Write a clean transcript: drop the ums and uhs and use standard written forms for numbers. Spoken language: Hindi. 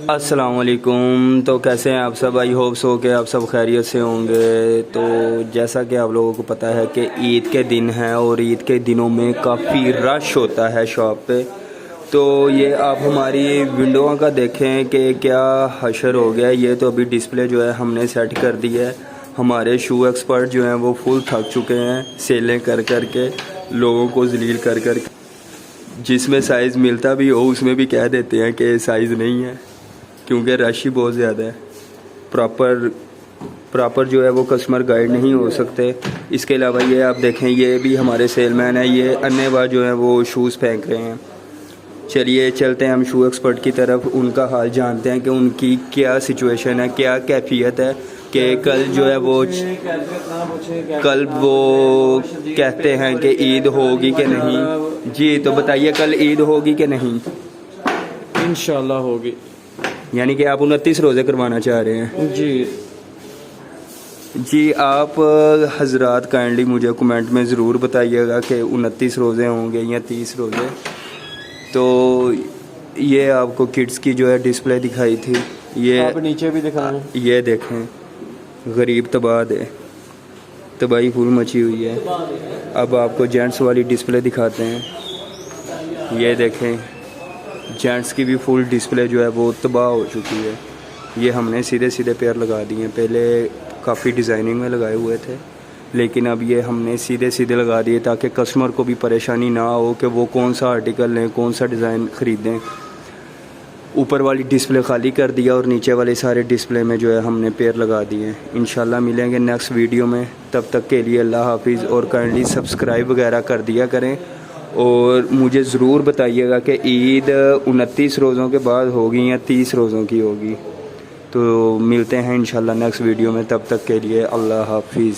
अस्सलाम वालेकुम। तो कैसे हैं आप सब? आई होप सो कि आप सब खैरियत से होंगे। तो जैसा कि आप लोगों को पता है कि ईद के दिन हैं और ईद के दिनों में काफ़ी रश होता है शॉप पे। तो ये आप हमारी विंडोज़ का देखें कि क्या हशर हो गया। ये तो अभी डिस्प्ले जो है हमने सेट कर दी है। हमारे शू एक्सपर्ट जो हैं वो फुल थक चुके हैं सेलें कर कर के, लोगों को जलील कर कर के। जिसमें साइज़ मिलता भी हो उसमें भी कह देते हैं कि साइज़ नहीं है, क्योंकि रश ही बहुत ज़्यादा है। प्रॉपर जो है वो कस्टमर गाइड नहीं हो सकते। इसके अलावा ये आप देखें, ये भी हमारे सेलमैन है, ये अन्य जो है वो शूज़ फेंक रहे हैं। चलिए चलते हैं हम शू एक्सपर्ट की तरफ, उनका हाल जानते हैं कि उनकी क्या सिचुएशन है, क्या कैफियत है। कि कल जो है वो कहते हैं कि ईद होगी कि नहीं। जी तो बताइए, कल ईद होगी कि नहीं? इंशाल्लाह होगी। यानी कि आप 29 रोज़े करवाना चाह रहे हैं? जी आप हजरात काइंडली मुझे कमेंट में ज़रूर बताइएगा कि 29 रोज़े होंगे या 30 रोज़े। तो ये आपको किड्स की जो है डिस्प्ले दिखाई थी, ये आप नीचे भी दिखाएं। ये देखें, गरीब तबाही फुल मची हुई है। अब आपको जेंट्स वाली डिस्प्ले दिखाते हैं। ये देखें, जेंट्स की भी फुल डिस्प्ले जो है वो तबाह हो चुकी है। ये हमने सीधे सीधे पैर लगा दिए हैं, पहले काफ़ी डिज़ाइनिंग में लगाए हुए थे, लेकिन अब ये हमने सीधे सीधे लगा दिए ताकि कस्टमर को भी परेशानी ना हो कि वो कौन सा आर्टिकल लें, कौन सा डिज़ाइन ख़रीदें। ऊपर वाली डिस्प्ले खाली कर दिया और नीचे वाले सारे डिस्प्ले में जो है हमने पैर लगा दिए हैं। इंशाल्लाह मिलेंगे नेक्स्ट वीडियो में, तब तक के लिए अल्लाह हाफिज़। और काइंडली सब्सक्राइब वगैरह कर दिया करें और मुझे ज़रूर बताइएगा कि ईद 29 रोज़ों के बाद होगी या 30 रोज़ों की होगी। तो मिलते हैं इंशाल्लाह नेक्स्ट वीडियो में, तब तक के लिए अल्लाह हाफिज़।